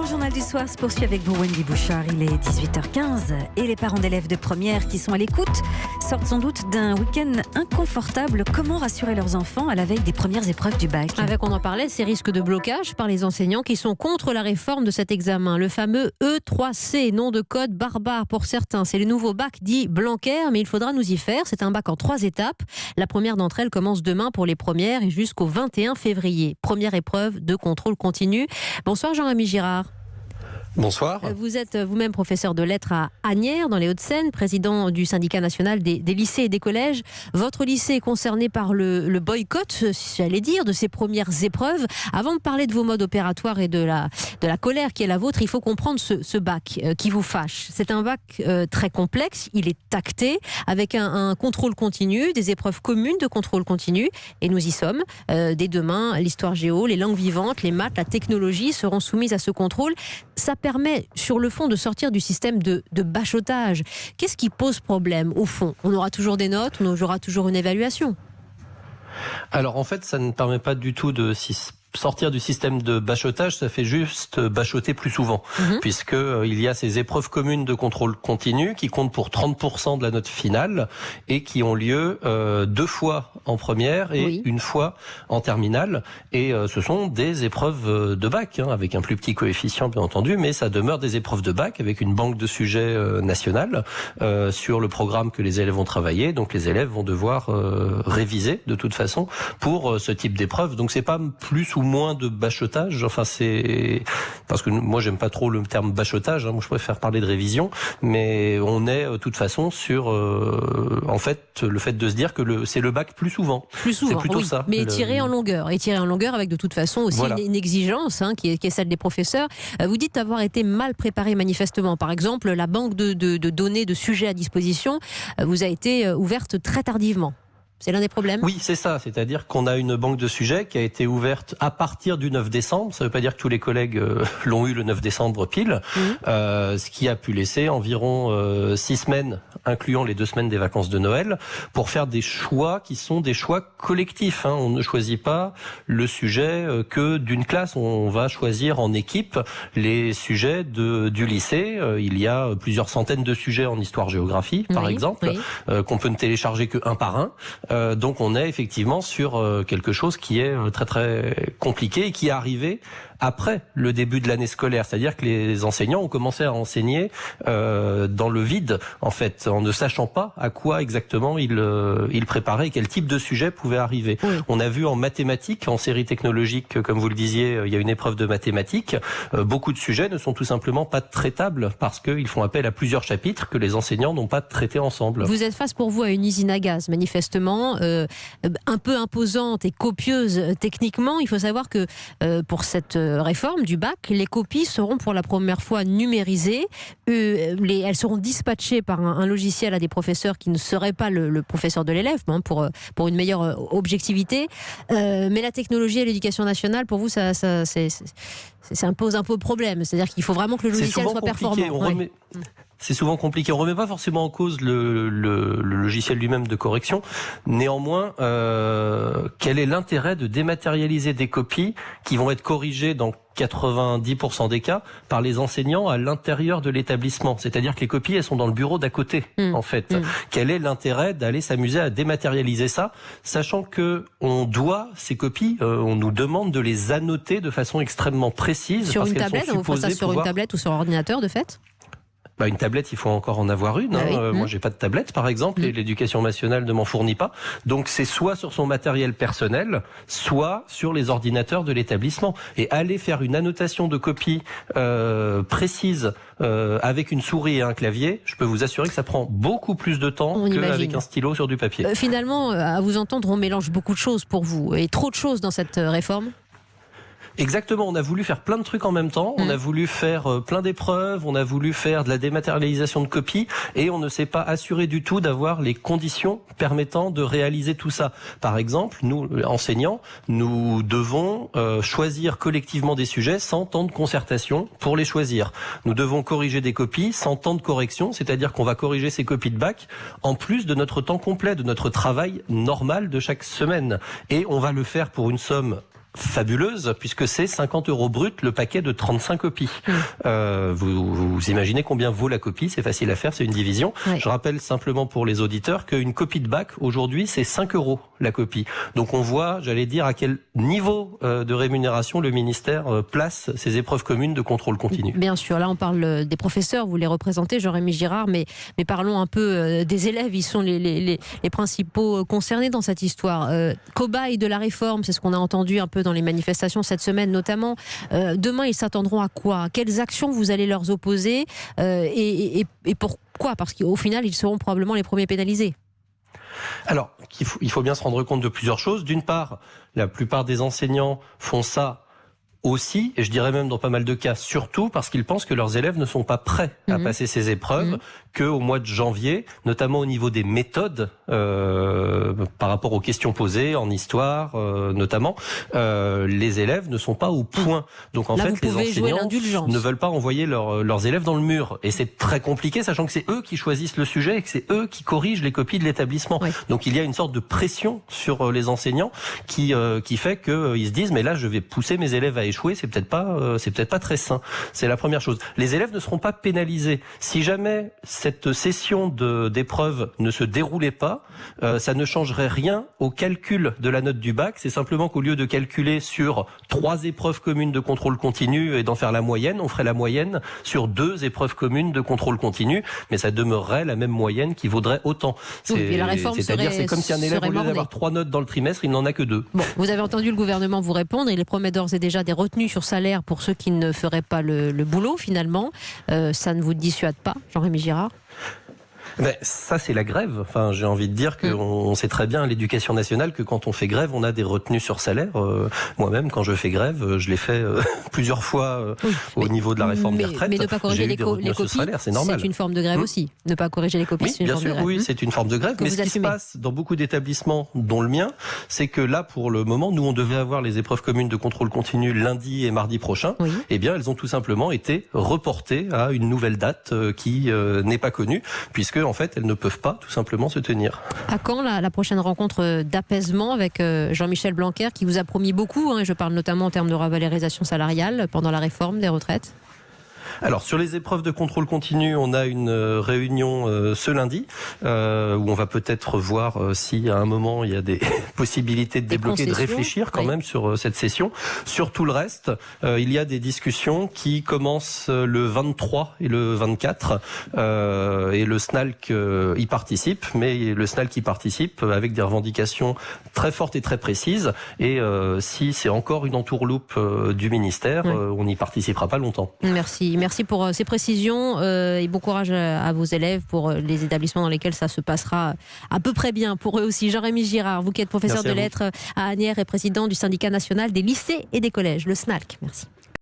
grand journal du soir se poursuit avec vous, Wendy Bouchard. Il est 18h15 et les parents d'élèves de première qui sont à l'écoute sortent sans doute d'un week-end inconfortable. Comment rassurer leurs enfants à la veille des premières épreuves du bac? Avec, on en parlait, ces risques de blocage par les enseignants qui sont contre la réforme de cet examen. Le fameux E3C, nom de code barbare pour certains. C'est le nouveau bac dit Blanquer, mais il faudra nous y faire. C'est un bac en 3 étapes. La première d'entre elles commence demain pour les premières et jusqu'au 21 février. Première épreuve de contrôle continu. Bonsoir Jean-Rémy Girard. Bonsoir. Vous êtes vous-même professeur de lettres à Asnières, dans les Hauts-de-Seine, président du syndicat national des lycées et des collèges. Votre lycée est concerné par le boycott, j'allais dire, de ces premières épreuves. Avant de parler de vos modes opératoires et de la colère qui est la vôtre, il faut comprendre ce bac qui vous fâche. C'est un bac très complexe, il est tacté, avec un contrôle continu, des épreuves communes de contrôle continu. Et nous y sommes. Dès demain, l'histoire géo, les langues vivantes, les maths, la technologie seront soumises à ce contrôle. Ça permet, sur le fond, de sortir du système de bachotage. Qu'est-ce qui pose problème, au fond? On aura toujours des notes, on aura toujours une évaluation. Alors, en fait, ça ne permet pas du tout de sortir du système de bachotage, ça fait juste bachoter plus souvent, puisque il y a ces épreuves communes de contrôle continu qui comptent pour 30% de la note finale et qui ont lieu 2 fois en première et une fois en terminale. Et ce sont des épreuves de bac, avec un plus petit coefficient bien entendu, mais ça demeure des épreuves de bac avec une banque de sujets nationale sur le programme que les élèves ont travaillé. Donc les élèves vont devoir réviser de toute façon pour ce type d'épreuve. Donc c'est pas plus ou moins de bachotage, enfin c'est parce que moi j'aime pas trop le terme bachotage, moi je préfère parler de révision, mais on est de toute façon sur en fait le fait de se dire que c'est le bac plus souvent. C'est plutôt ça. Mais étiré en longueur, avec de toute façon aussi une exigence qui est celle des professeurs. Vous dites avoir été mal préparé manifestement. Par exemple, la banque de données de sujets à disposition vous a été ouverte très tardivement. C'est l'un des problèmes? Oui, c'est ça. C'est-à-dire qu'on a une banque de sujets qui a été ouverte à partir du 9 décembre. Ça ne veut pas dire que tous les collègues l'ont eu le 9 décembre pile. Ce qui a pu laisser environ 6 semaines, incluant les 2 semaines des vacances de Noël, pour faire des choix qui sont des choix collectifs. On ne choisit pas le sujet que d'une classe. On va choisir en équipe les sujets du lycée. Il y a plusieurs centaines de sujets en histoire-géographie, par exemple, qu'on peut ne télécharger que un par un. Donc on est effectivement sur quelque chose qui est très très compliqué et qui est arrivé après le début de l'année scolaire. C'est-à-dire que les enseignants ont commencé à enseigner dans le vide, en fait, en ne sachant pas à quoi exactement ils préparaient et quel type de sujet pouvait arriver. On a vu en mathématiques, en série technologique, comme vous le disiez, il y a une épreuve de mathématiques. Beaucoup de sujets ne sont tout simplement pas traitables parce qu'ils font appel à plusieurs chapitres que les enseignants n'ont pas traités ensemble. Vous êtes face pour vous à une usine à gaz, manifestement, un peu imposante et copieuse techniquement. Il faut savoir que pour cette réforme du bac, les copies seront pour la première fois numérisées. Elles seront dispatchées par un logiciel à des professeurs qui ne seraient pas le professeur de l'élève, pour une meilleure objectivité. Mais la technologie et l'éducation nationale, pour vous, ça impose un peu de problème. C'est-à-dire qu'il faut vraiment que le logiciel soit performant. C'est souvent compliqué. On ne remet pas forcément en cause le logiciel lui-même de correction. Néanmoins, quel est l'intérêt de dématérialiser des copies qui vont être corrigées dans 90% des cas par les enseignants à l'intérieur de l'établissement? C'est-à-dire que les copies, elles sont dans le bureau d'à côté, en fait. Quel est l'intérêt d'aller s'amuser à dématérialiser ça, sachant que on doit ces copies, on nous demande de les annoter de façon extrêmement précise. Sur une tablette, on fait ça sur une tablette ou sur ordinateur, de fait? Une tablette, il faut encore en avoir une. Moi, j'ai pas de tablette, par exemple, et l'éducation nationale ne m'en fournit pas. Donc, c'est soit sur son matériel personnel, soit sur les ordinateurs de l'établissement. Et aller faire une annotation de copie précise avec une souris et un clavier, je peux vous assurer que ça prend beaucoup plus de temps qu'avec un stylo sur du papier. Finalement, à vous entendre, on mélange beaucoup de choses pour vous, et trop de choses dans cette réforme. Exactement, on a voulu faire plein de trucs en même temps, on a voulu faire plein d'épreuves, on a voulu faire de la dématérialisation de copies et on ne s'est pas assuré du tout d'avoir les conditions permettant de réaliser tout ça. Par exemple, nous, enseignants, nous devons choisir collectivement des sujets sans temps de concertation pour les choisir. Nous devons corriger des copies sans temps de correction, c'est-à-dire qu'on va corriger ces copies de bac en plus de notre temps complet, de notre travail normal de chaque semaine. Et on va le faire pour une somme fabuleuse, puisque c'est 50 € brut le paquet de 35 copies. Vous imaginez combien vaut la copie, c'est facile à faire, c'est une division. Ouais. Je rappelle simplement pour les auditeurs qu'une copie de bac, aujourd'hui, c'est 5 € la copie. Donc on voit, j'allais dire, à quel niveau de rémunération le ministère place ces épreuves communes de contrôle continu. Bien sûr, là on parle des professeurs, vous les représentez, Jean-Rémy Girard, mais parlons un peu des élèves, ils sont les principaux concernés dans cette histoire. Cobayes de la réforme, c'est ce qu'on a entendu un peu dans les manifestations cette semaine notamment. Demain, ils s'attendront à quoi? Quelles actions vous allez leur opposer et pourquoi? Parce qu'au final, ils seront probablement les premiers pénalisés. Alors, il faut bien se rendre compte de plusieurs choses. D'une part, la plupart des enseignants font ça aussi, et je dirais même dans pas mal de cas, surtout parce qu'ils pensent que leurs élèves ne sont pas prêts à passer ces épreuves, qu'au mois de janvier, notamment au niveau des méthodes, par rapport aux questions posées, en histoire notamment, les élèves ne sont pas au point. Donc en fait, les enseignants ne veulent pas envoyer leurs élèves dans le mur. Et c'est très compliqué, sachant que c'est eux qui choisissent le sujet et que c'est eux qui corrigent les copies de l'établissement. Oui. Donc il y a une sorte de pression sur les enseignants qui fait qu'ils se disent, mais là je vais pousser mes élèves à échouer, c'est peut-être pas très sain. C'est la première chose. Les élèves ne seront pas pénalisés. Si jamais cette session d'épreuves ne se déroulait pas, ça ne changerait rien au calcul de la note du bac. C'est simplement qu'au lieu de calculer sur 3 épreuves communes de contrôle continu et d'en faire la moyenne, on ferait la moyenne sur 2 épreuves communes de contrôle continu, mais ça demeurerait la même moyenne qui vaudrait autant. C'est-à-dire, c'est comme si un élève, au lieu d'avoir 3 notes dans le trimestre, il n'en a que 2. Bon, vous avez entendu le gouvernement vous répondre. Il promet d'ores et déjà des retenues sur salaire pour ceux qui ne feraient pas le boulot finalement. Ça ne vous dissuade pas, Jean-Rémy Girard? Mais ça, c'est la grève. Enfin, j'ai envie de dire qu'on sait très bien à l'éducation nationale que quand on fait grève, on a des retenues sur salaire. Moi-même, quand je fais grève, je l'ai fait plusieurs fois au niveau de la réforme des retraites. Mais ne pas corriger les copies, c'est normal. C'est une forme de grève aussi. Ne pas corriger les copies, c'est une forme de grève. Oui, c'est une forme de grève. Mais ce qui se passe dans beaucoup d'établissements, dont le mien, c'est que là, pour le moment, nous, on devait avoir les épreuves communes de contrôle continu lundi et mardi prochain. Oui. Eh bien, elles ont tout simplement été reportées à une nouvelle date qui n'est pas connue, puisque en fait, elles ne peuvent pas tout simplement se tenir. À quand la prochaine rencontre d'apaisement avec Jean-Michel Blanquer, qui vous a promis beaucoup, et je parle notamment en termes de revalorisation salariale pendant la réforme des retraites? Alors, sur les épreuves de contrôle continu, on a une réunion ce lundi où on va peut-être voir si à un moment il y a des possibilités de débloquer, de réfléchir quand même sur cette session. Sur tout le reste, il y a des discussions qui commencent le 23 et le 24 et le SNALC y participe, mais le SNALC y participe avec des revendications très fortes et très précises, et si c'est encore une entourloupe du ministère, on n'y participera pas longtemps. Merci pour ces précisions et bon courage à vos élèves pour les établissements dans lesquels ça se passera à peu près bien pour eux aussi. Jean-Rémy Girard, vous qui êtes professeur de lettres à Asnières et président du syndicat national des lycées et des collèges, le SNALC. Merci.